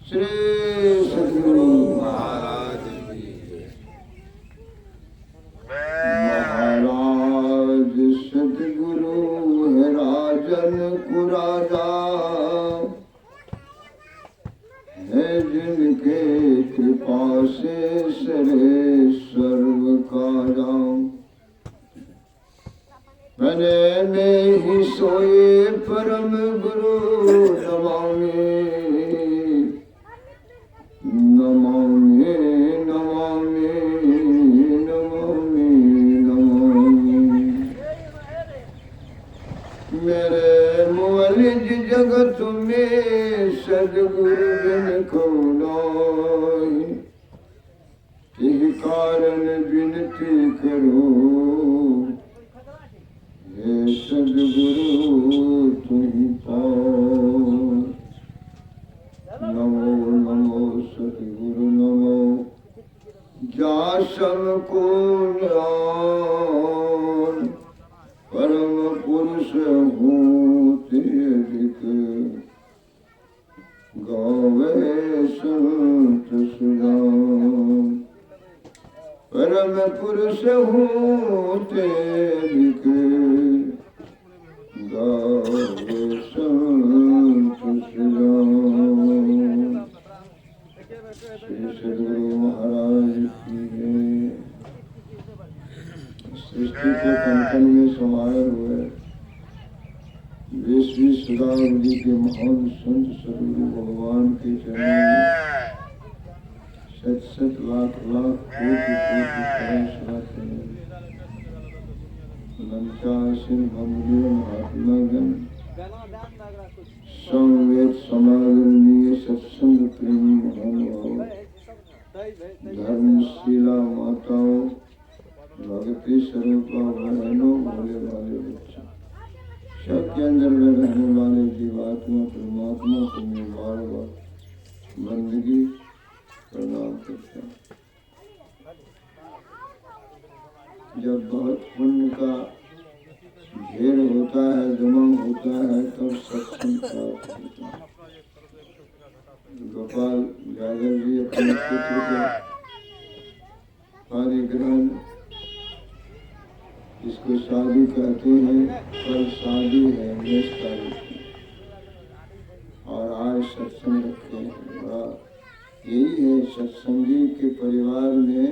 श्री सद्गुरु महाराज की जय। महाराज सद्गुरु है राजन कुराजा, है जिनके कृपा से सरे सर्व काजा। मैंने में ही सोए परम गुरु नमामि नमामि नमामि नमामि नमामि। मेरे मुअलिज जगत में सद्गुरु बिन को नाहि, इह कारण विनती करो हे सद्गुरु तुम पाओ। नमो नमो सद्गुरु नमो, जासम को ज्ञान परम पुरुष होते अधिक, गावे संत सुजान। परम पुरुष होते अधिक, गावे संत सुजान। श्री सद्गुरु महाराज की जय। सृष्टि के कंकन में समाये हुए विश्व सुधावली के महान संत सद्गुरु भगवान के चरणों में सत सत लाख लाख कोटि कोटि सहस्राते लंकासिन भमुनियों महात्मागण समवेत समादरणीय सत्संग प्रेमी महानुभाव, धर्मशीला माताओं, भक्ति स्वरूपा बहनों, भोले वाले बच्चों, सबके अंदर में रहने वाले जीवात्मा परमात्मा को मैं बार बार बंदगी प्रणाम करता हूँ। जब बहुत पुण्य का ढेर होता है, जमा होता है, तब सत्संग प्राप्त होता है। गोपाल यादव जी अपने पुत्र के पारिग्रहण, इसको शादी कहते हैं, कल शादी है 19 तारीख की, और आज सत्संग रखे हैं। बड़ा यही है, सत्संगी के परिवार में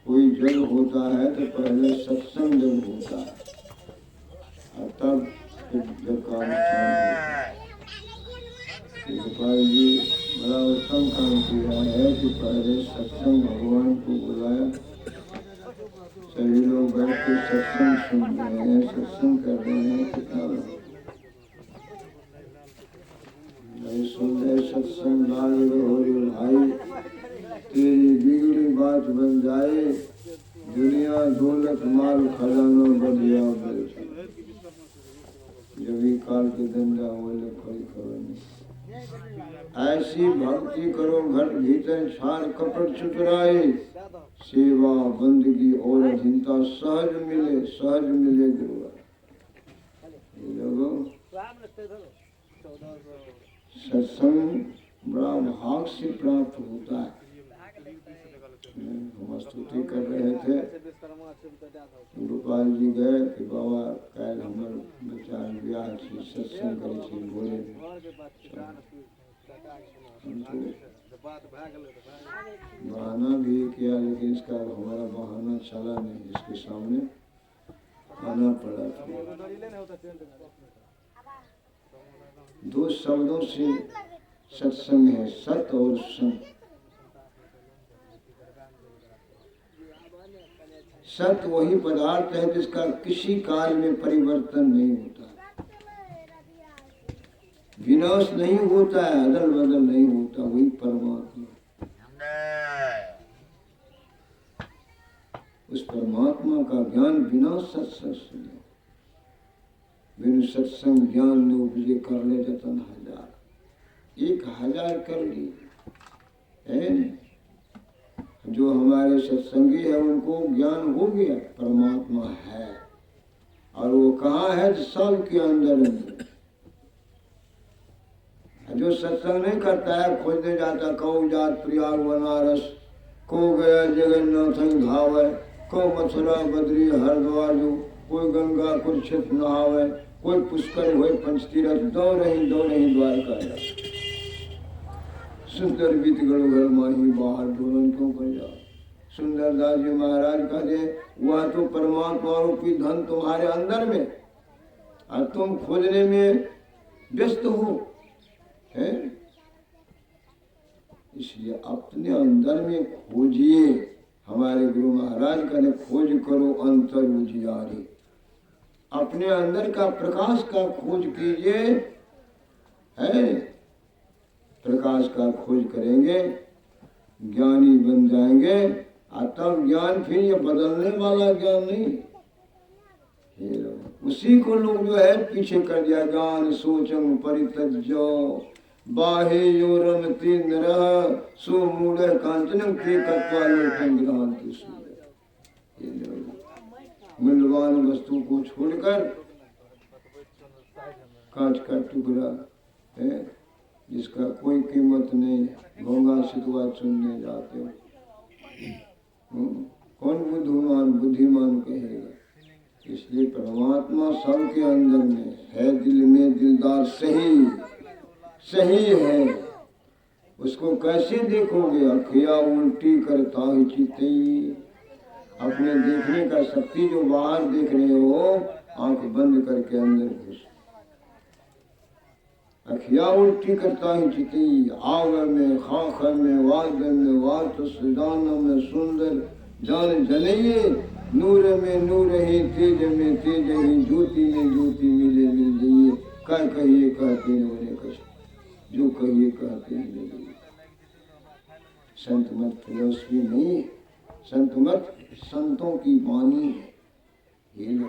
कोई जग होता है तो पहले सत्संग जग होता है, और तब जग का अनुष्ठान होता है। गोपाल जी बड़ा उत्तम काम किया है कि पहले सत्संग भगवान को बुलाया, सभी लोग बैठ के सत्संग सुन रहे हैं, सत्संग कर रहे हैं। कितना नहीं सुन रहे सत्संग, लाल हो भाई, तेरी बिगड़ी बात बन जाए, दुनिया दौलत माल खजाना बढ़िया बैठे, जब भी काल के धंधा बोले कोई खबर नहीं। ऐसी भक्ति करो घर भीतर छार कपट चुतराए, सेवा बंदगी और अधीनता सहज मिले गुरुवर। लोगों सत्संग बड़ा भाग से प्राप्त होता है। हम स्तुति कर रहे थे, गोपाल जी गए कि बाबा कल हमारे बच्चा ब्याह थी, सत्संग करे थी, बोले बहाना भी किया, लेकिन इसका हमारा बहाना चला नहीं, इसके सामने आना पड़ा था। दो शब्दों से सत्संग है, सत और संग। सत वही पदार्थ है जिसका किसी काल में परिवर्तन नहीं होता, विनाश नहीं होता है, अदल बदल नहीं होता, वही परमात्मा। उस परमात्मा का ज्ञान बिना सत्संग, बिन सत्संग ज्ञान ने उपजे कर ले जतन हजार, 1000 कर ली है। जो हमारे सत्संगी है उनको ज्ञान हो गया परमात्मा है, और वो कहाँ है? सब के अंदर जो सत्संग नहीं करता है खोजने जाता, कौ जात प्रयाग बनारस, को गया जगन्नाथ धावे, को मथुरा बद्री हरिद्वार जो, कोई गंगा कुरुक्षेत्र नहावे, कोई पुष्कर हुए पंचतीरथ, दो नहीं द्वारका जा। सुंदर बीत गढ़ घर माही बाहर ढोलन क्यों कर जा। सुंदर दास जी महाराज कहते वह तो परमात्मा रूपी धन तुम्हारे अंदर में और तुम खोजने में व्यस्त हो है। इसलिए अपने अंदर में खोजिए। हमारे गुरु महाराज कहते खोज करो अंतर उजियारे। अपने अंदर का प्रकाश का खोज कीजिए है। प्रकाश का खोज करेंगे ज्ञानी बन जाएंगे। और तब ज्ञान फिर ये बदलने वाला ज्ञान नहीं, उसी को लोग जो है पीछे कर दिया। ज्ञान सोचम परित्यज्य बाहे योरम तीन रह सो मूढ़ कांचन के कत्वालोकंग्रहांति सूर्य। मूल्यवान वस्तु को छोड़कर कांच का टुकड़ा है जिसका कोई कीमत नहीं, घोंगा सितवा चुनने जाते हो। कौन बुद्धिमान कहेगा। इसलिए परमात्मा सबके अंदर में है, दिल में दिलदार सही है। उसको कैसे देखोगे। अखिया उल्टी करता ही चिते। अपने देखने का शक्ति जो बाहर देख रहे हो आंख बंद करके अंदर घुस। अखिया उल्टी करता ही चिती। आवर में खाखर में वादन में वात सुदान में सुंदर जान जलइए। नूर में नूर ही तेज में तेज ही ज्योति में ज्योति मिले मिल जाइए। कह कहिए कहते न कष्ट जो कहिए कहते ही लगे। संत मत फिलोसफी नहीं, संत मत संतों की वाणी है। ये लो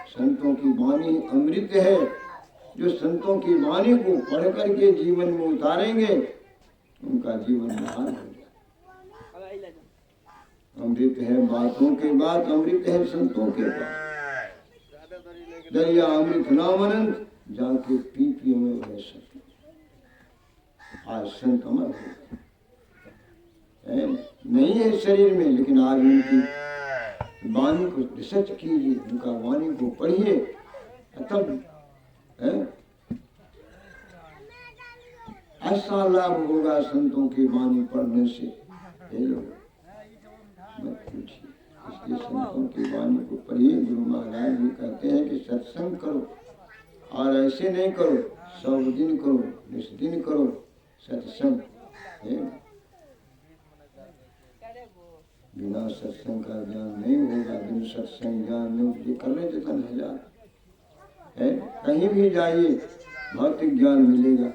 संतों की वाणी अमृत है। जो संतों की वाणी को पढ़ करके जीवन में उतारेंगे उनका जीवन महान हो जाए। अमृत है बातों के बाद, अमृत है संतों के बाद। दरिया अमृत नाम अनंत जाके पी में रह सके। आज संत अमर हो नहीं है शरीर में, लेकिन आज उनकी वाणी को रिसर्च कीजिए, उनका वाणी को पढ़िए, तब ऐसा लाभ होगा संतों की वाणी पढ़ने से। मत पूछिए। इसलिए संतों की वाणी को पढ़िए। गुरु महाराज भी कहते हैं कि सत्संग करो और ऐसे नहीं करो, 100 दिन करो, 20 दिन करो सत्संग। बिना सत्संग का ज्ञान नहीं होगा। बिना सत्संग ज्ञान नहीं कर रहे थे हजार है। कहीं भी जाइए भौतिक ज्ञान मिलेगा,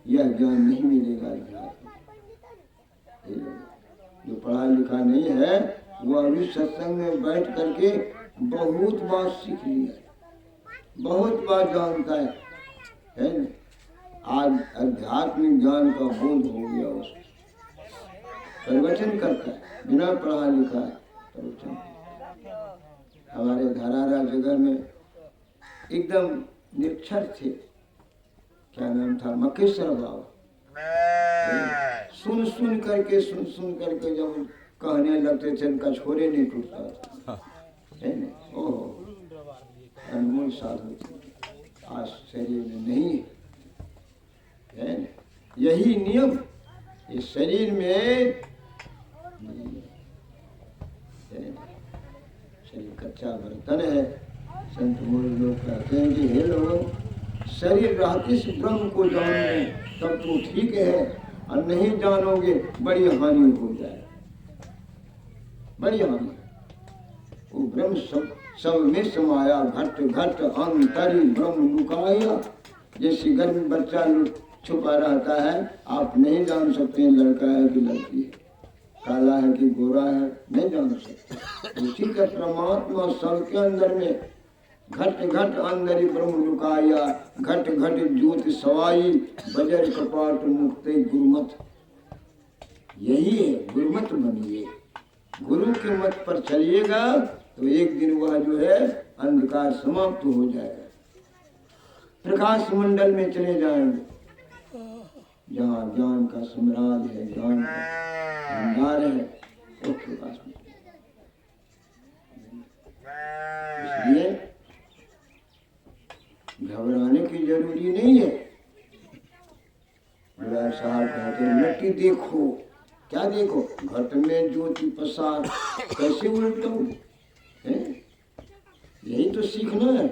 यह ज्ञान नहीं मिलेगा। जो पढ़ा लिखा नहीं है वो अभी सत्संग में बैठ करके बहुत बात सीख लिया, बहुत बात जानता है न? आज आध्यात्मिक ज्ञान का बोध हो गया। उसको प्रवचन करता है बिना पढ़ा लिखा प्रवचन। हमारे धरारा जगह में एकदम निरक्षर थे, क्या नाम था, मकेश्वर बाबा। सुन करके जब कहने लगते थे उनका छोरे नहीं टूटता था, है न? ओह अनमोल साधु थे। आज शरीर में नहीं है न? यही नियम इस शरीर में शरीर कच्चा बर्तन है। संत मूल लोग कहते हैं कि हे लोग शरीर रहते से ब्रह्म को जानोगे तब तो ठीक है, और नहीं जानोगे बड़ी हानि हो जाए, बड़ी हानि। वो ब्रह्म सब में समाया, घट घट अंतरी ब्रह्म लुकाया। जैसे घर में बच्चा छुपा रहता है, आप नहीं जान सकते हैं लड़का है कि लड़की है, काला है कि गोरा है, नहीं जान सकते। उसी का परमात्मा सबके अंदर में घट घट अंदर ब्रह्म लुकाया। घट घट ज्योति सवाई बजर कपाट मुक्ते गुरुमत। यही है, गुरुमत बनिए। गुरु के मत पर चलिएगा तो एक दिन वह जो है अंधकार समाप्त हो जाएगा, प्रकाश मंडल में चले जाएंगे। जहाँ ज्ञान का सम्राट है, ज्ञान का भंडार है, उसके पास में। इसलिए घबराने की जरूरी नहीं है। गुलाब साहब कहते हैं मिट्टी देखो, क्या देखो? घट में ज्योति पसार, कैसे उलटो? यही तो सीखना है।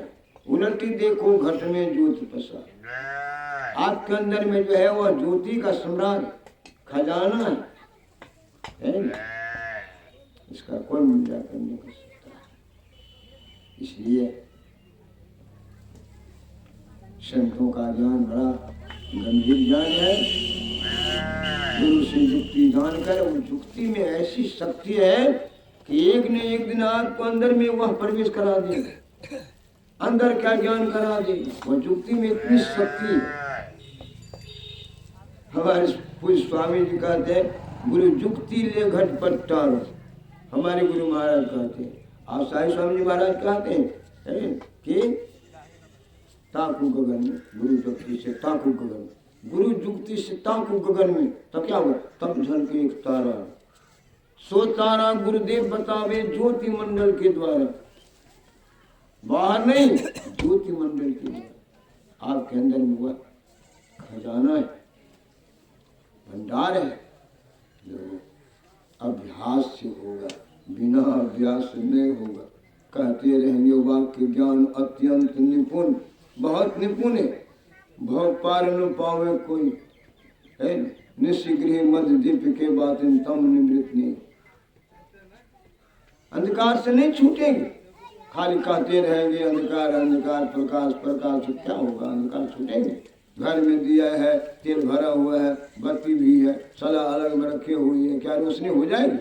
उलटी देखो घट में ज्योति पसार। आपके अंदर में जो है वह ज्योति का सम्राट खजाना है ना? इसका कोई मूल्यांकन नहीं कर सकता। इसलिए संतों का ज्ञान बड़ा गंभीर ज्ञान है। गुरु से युक्ति जानकर, उस युक्ति में ऐसी शक्ति है कि एक न एक दिन आपको अंदर में वह प्रवेश करा देगा, अंदर क्या ज्ञान करा देगा। वह युक्ति में इतनी शक्ति है। हमारे पूज्य स्वामी जी कहते हैं गुरु युक्ति ले घट पट्टारो। हमारे गुरु महाराज कहते हैं, आप साई स्वामी जी महाराज कहते हैं कि ताकू गगन में, गुरु युक्ति से ताकू गगन में, गुरु युक्ति से ताकू गगन में, तब क्या हुआ? तब झलके एक तारा, सो तारा गुरुदेव बतावे ज्योति मंडल के द्वारा। बाहर नहीं, ज्योति मंडल के द्वारा आपके अंदर में हुआ खजाना है, भंडार है, जो अभ्यास से होगा, बिना अभ्यास नहीं होगा। कहते रहेंगे वाक्य ज्ञान अत्यंत निपुण, बहुत निपुण है, भव पार न पावे कोई है। निशिगृह मध्य दीप के बातें तम निवृत्त नहीं, अंधकार से नहीं छूटेंगे। खाली कहते रहेंगे अंधकार अंधकार, प्रकाश प्रकाश, क्या होगा? अंधकार छूटेंगे? घर में दिया है, तेल भरा हुआ है, बत्ती भी है, सलाह अलग में रखे हुई है, क्या रोशनी हो जाएगी?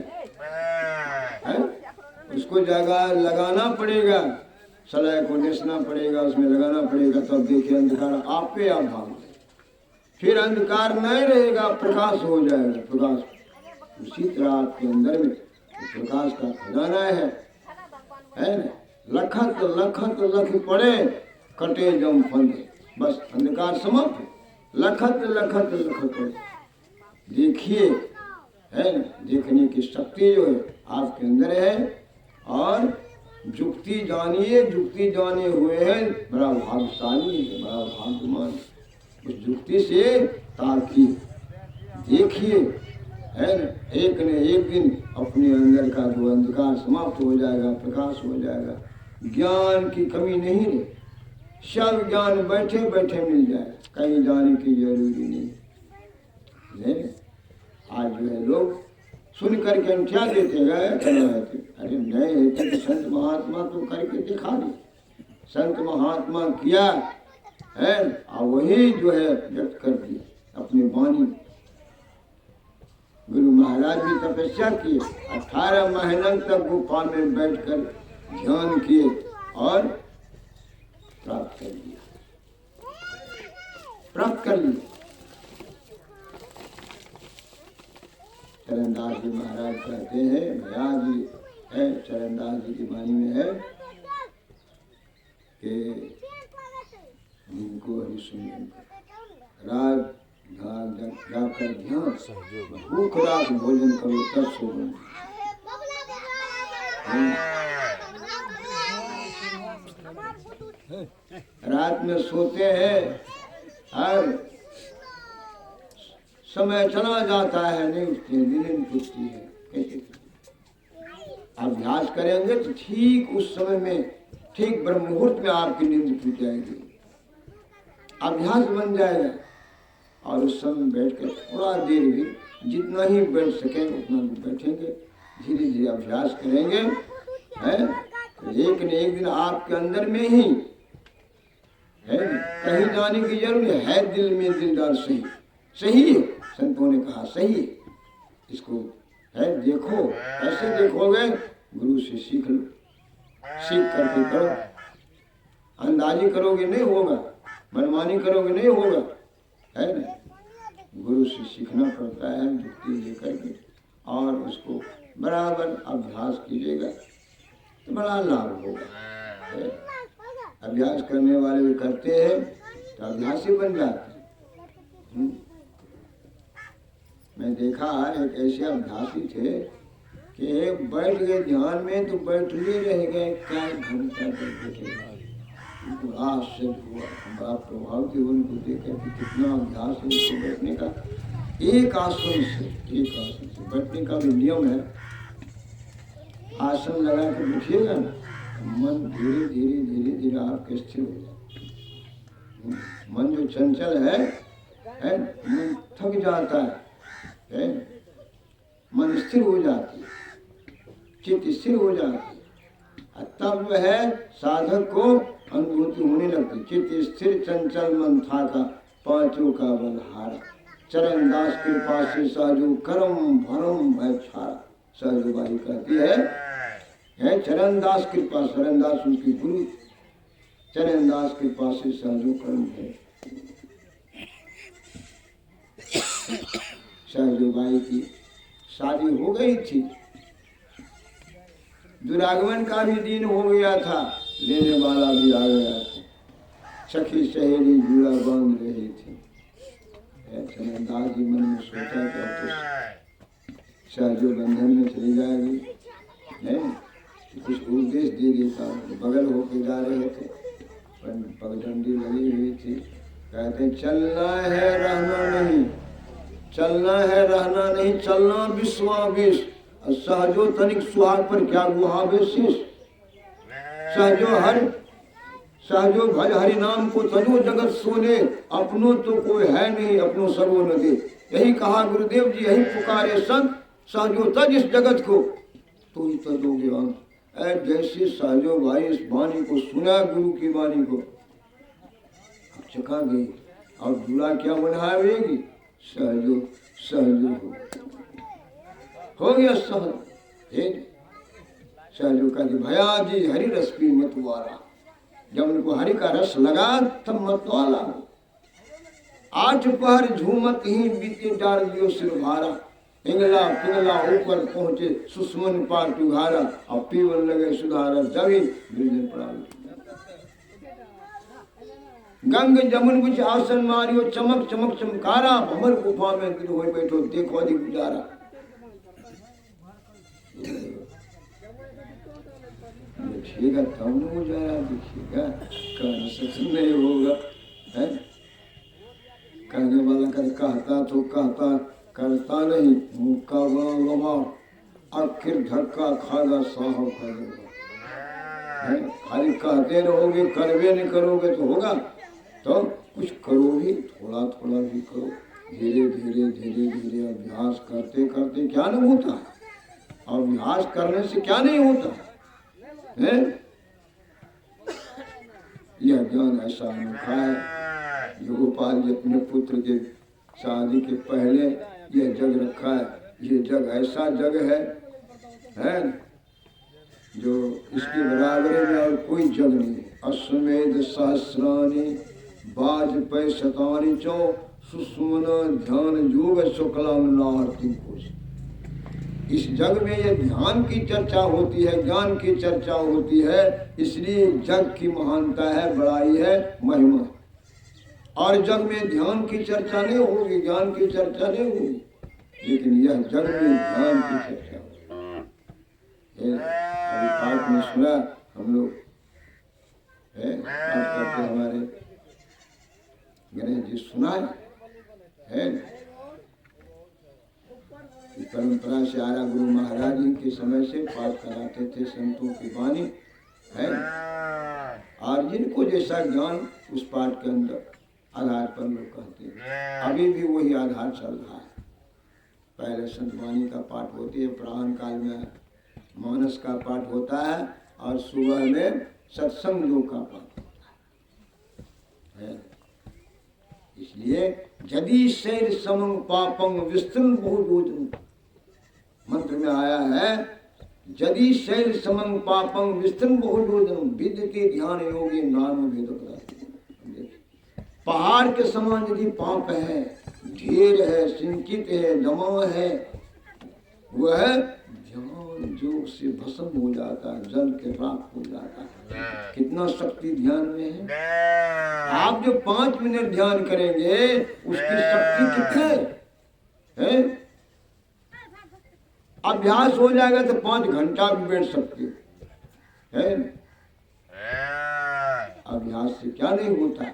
है? उसको जगह लगाना पड़ेगा, सलाह को नेसना पड़ेगा, उसमें लगाना पड़ेगा, तब तो देखिए अंधकार आप पे आप भाग। फिर अंधकार नहीं रहेगा, प्रकाश हो जाएगा। प्रकाश उसी तरह आपके अंदर में प्रकाश का खजाना है ना? लखत लखत लख पड़े कटे जम फंदे, बस अंधकार समाप्त। लखत लखत लख पड़े, देखिए है ना? देखने की शक्ति जो है आपके अंदर है। और युक्ति जानिए, युक्ति जाने हुए हैं बड़ा भाग्यशाली है, बड़ा भाग्यमान। उस युक्ति से ताकिए, देखिए है ना? एक न एक दिन अपने अंदर का जो अंधकार समाप्त हो जाएगा, प्रकाश हो जाएगा। ज्ञान की कमी नहीं रही, सब ज्ञान बैठे बैठे मिल जाए, कहीं जाने की जरूरी नहीं। आज जो है लोग सुन करके हम क्या देते गए, अरे नहीं है तो संत महात्मा तो करके दिखा दे। संत महात्मा किया है और वही जो है व्यक्त कर दिया अपनी वाणी। गुरु महाराज भी तपस्या किए, 18 महीने तक गुफा में बैठकर ध्यान किए और प्राप्त कर लिया, प्राप्त कर लिया। चरणदास जी महाराज कहते हैं, भैया जी है, चरणदास जी की वाणी में है कि जिनको हरि सुन रात जाकर ध्यान, भूख रात भोजन करो तब सो। रात में सोते हैं और समय चला जाता है, नहीं उठती है, नींद टूटती है। कैसे? अभ्यास करेंगे तो ठीक उस समय में, ठीक ब्रह्म मुहूर्त में आपकी नींद टूट जाएगी, अभ्यास बन जाएगा। और उस समय बैठकर थोड़ा देर भी, जितना ही बैठ सकें उतना भी बैठेंगे, धीरे धीरे अभ्यास करेंगे, है तो एक न एक दिन आपके अंदर में ही है, कहीं जाने की जरूरत है। दिल में दिलदार सही, सही है, संतों ने कहा सही है। इसको है देखो, ऐसे देखोगे, गुरु से सीख लो, सीख करके करो। अंदाजी करोगे नहीं होगा, मनमानी करोगे नहीं होगा, है ना? गुरु से सीखना पड़ता है, युक्ति लेकर के, और उसको बराबर अभ्यास कीजिएगा तो बड़ा लाभ होगा। अभ्यास करने वाले भी करते हैं तो अभ्यासी बन जाते हैं। मैं देखा एक ऐसे अभ्यासी थे कि बैठ गए ध्यान में तो बैठ लिए रह गए, क्या घंटा बैठे। बड़ा आश्चर्य हुआ, बड़ा प्रभाव की उनको देखा कि कितना अभ्यास है उनको बैठने का। एक आसन से बैठने का भी नियम है। आसन लगा कर बैठिएगा ना, मन धीरे धीरे धीरे धीरे आपके स्थिर हो जाए। मन जो चंचल है मन थक जाता है, मन स्थिर हो जाती है, चित्त स्थिर हो जाती है, तब जो है साधक को अनुभूति होने लगती। चित्त स्थिर चंचल मन था का, पांचों का बलहारा, चरण दास कृपा से सहजो करम भरम भय छारा। सहजोबाई कहती है चरण दास कृपा, चरण दास उनकी गुरु, चरण दास कृपा से सहजो करम है। सहजोबाई की शादी हो गई थी, दुरागमन का भी दिन हो गया था, लेने वाला भी आ गया था, सखी सहेली जुड़ा बांध रही थी। चरणदास जी मन में सोचा कि अब तो सहजो बंधन में चली जाएगी, कुछ उपदेश दे देता। बगल होके जा रहे थे, पगडंडी लगी हुई थी, कहते चलना है रहना नहीं, चलना है रहना नहीं, चलना विश्वावेश। सहजो तनिक सुहाग पर क्या गुहावेशिष, सहजो भज हरि नाम को तजो जगत सोने, अपनों तो कोई है नहीं अपनों सर्वो न दे। यही कहा गुरुदेव जी, यही पुकारे संत, सहजो तज इस जगत को तो ही तजोगे अंत। जैसे सहजो भाई इस वाणी को सुना, गुरु की वाणी को, चका गई और दूल्हा क्या बनावेगी, सहजो सहजो हो गया सहज। सहजो का भया जी हरि रस पी मत वाला, जब उनको हरि का रस लगा तब मत वाला। 8 पहर झूमत ही बीते डार दियो सिर भारा, पिंगला पिंगला ऊपर पहुंचे सुस्मन पार टुघारा, और पीवन लगे सुधारा जभी निर्जन पड़ा। गंग जमुन कुछ आसन मारियो, चमक चमक चमकारा, भमर गुफा में गिर हो बैठो देखो अधिक गुजारा। देखिएगा तब न गुजारा, देखिएगा कहना सत्संग नहीं होगा। है कहने वाला कर कहता तो कहता, करता नहीं, मुक्का लगा आखिर धक्का खागा साहब खाएगा। खाली कहते रहोगे करवे नहीं करोगे तो होगा, तो कुछ करो भी, थोड़ा थोड़ा भी करो, धीरे धीरे धीरे धीरे अभ्यास करते करते क्या नहीं होता है, अभ्यास करने से क्या नहीं होता है। यह ज्ञान ऐसा अनोखा है जो गोपाल जी अपने पुत्र के शादी के पहले यह जग रखा है। ये जग ऐसा जग है जो इसके बराबरी में और कोई जग नहीं। अश्वमेध सहस्रानी वाजपेयी शतानी चौ, सुषुमन ध्यान योग शुक्लम नाहर्ति कोश। इस जग में ये ध्यान की चर्चा होती है, ज्ञान की चर्चा होती है, इसलिए जग की महानता है, बड़ाई है, महिमा है। और जग में ध्यान की चर्चा नहीं होगी, ज्ञान की चर्चा नहीं होगी, लेकिन यह जग में ध्यान की चर्चा होगी। अभी पाठ में सुना हम लोग पाठ करते हमारे गणेश जी सुनाए है, परंपरा से आरा गुरु महाराज जी के समय से पाठ कराते थे संतों की वाणी है। और जिनको जैसा ज्ञान उस पाठ के अंदर आधार पर लोग कहते हैं, अभी भी वही आधार चल रहा है। पहले संत वाणी का पाठ होती है, प्राण काल में मानस का पाठ होता है, और सुबह में सत्संग योग का पाठ होता है। इसलिए यदि शैर समंग पापंग विस्तृत बहुभोजन मंत्र में आया है, यदि शैर समंग पापंग विस्तृत बहुभोजन विद्यते ध्यान योगी नाम भेद पदार्थ। पहाड़ के समान यदि पाप है, ढेर है, संचित है, जमा है, वह ध्यान योग से भस्म हो जाता है, जल के प्राप्त हो जाता है। कितना शक्ति ध्यान में है। आप जो 5 मिनट ध्यान करेंगे उसकी शक्ति कितने है, अभ्यास हो जाएगा तो 5 घंटा भी बैठ सकते है। अभ्यास से क्या नहीं होता,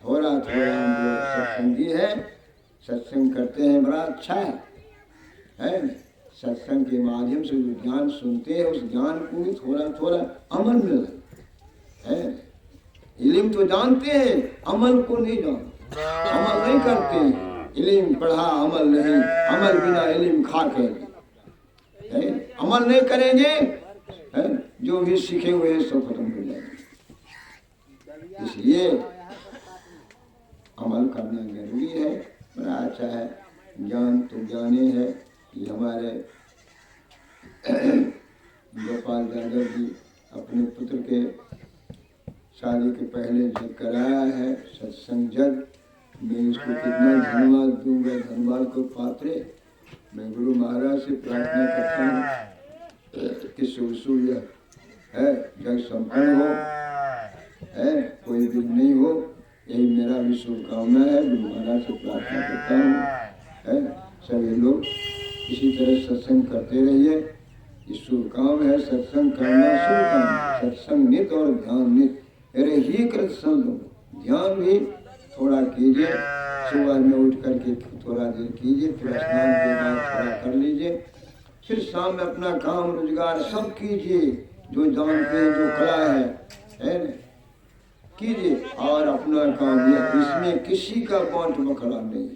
थोड़ा थोड़ा हम लोग सत्संगी है, सत्संग करते हैं, बड़ा अच्छा है। सत्संग के माध्यम से जो ज्ञान सुनते हैं उस ज्ञान को भी थोड़ा थोड़ा अमल में है। इल्म तो जानते हैं, अमल को नहीं जानते, अमल नहीं करते हैं। इल्म पढ़ा अमल नहीं, अमल बिना इल्म खा कर अमल नहीं करेंगे है? जो भी सीखे हुए हैं सब खत्म हो जाएंगे। इसलिए अमल करना जरूरी है, बड़ा अच्छा है। ज्ञान तो ज्ञानी है। ये हमारे गोपाल यादव जी अपने पुत्र के शादी के पहले जग कराया है, सत्संग जग। मैं इसको कितना धन्यवाद दूंगा, धन्यवाद को पात्र। मैं गुरु महाराज से प्रार्थना करता हूँ कि सुरसूर्य है जग संपन्न हो, है कोई दिन नहीं हो, यही मेरा भी शुभकामना है। गुरु महाराज से प्रार्थना करता हूँ है सभी लोग इसी तरह सत्संग करते रहिए। ये शुभ काम है, सत्संग करना शुभ काम। सत्संग नित और ध्यान नित, अरे ही कृत संग। ध्यान भी थोड़ा कीजिए, सुबह में उठ करके थोड़ा देर कीजिए, फिर स्नान के बाद थोड़ा कर लीजिए, फिर शाम में अपना काम रोजगार सब कीजिए, जो जानते हैं जो कला है कीजिए और अपना काम। इसमें किसी का बांट बखड़ा नहीं,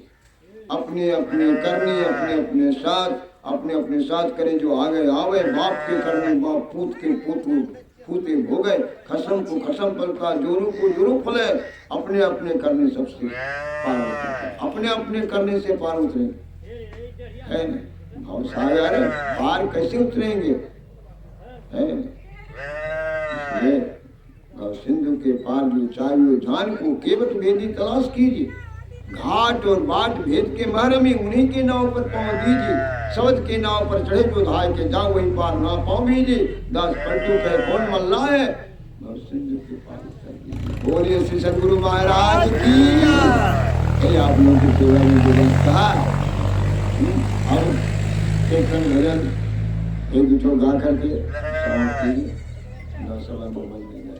अपने अपने करनी, अपने अपने साथ करें। जो आगे आवे, बाप के करने बाप, पूत के पूते भोगे, खसम को खसम पलता, जोरू को जोरू फले। अपने अपने करने सबसे पार उतरे, अपने अपने करने से पार उतरे है न। भाव सागर पार कैसे उतरेंगे है। इसलिए गौ सिंधु के पार जो चाहिए जान को केवट भेदी तलाश कीजिए। घाट और बाट भेद के मारे में उन्हीं के नाव पर पाँव दीजिए। शब्द के नाव पर चढ़े जो धाय के जाओ वही पार ना पाँव दीजिए। दास पलटू कहे कौन मल्ला है, सिंधु के पार कर दीजिए। बोलिए श्री सद्गुरु महाराज की। आप लोगों की सेवा में जो कहा और कीर्तन भजन एक दूसरों गा करके समाप्त कीजिए। 9:15 बज गए।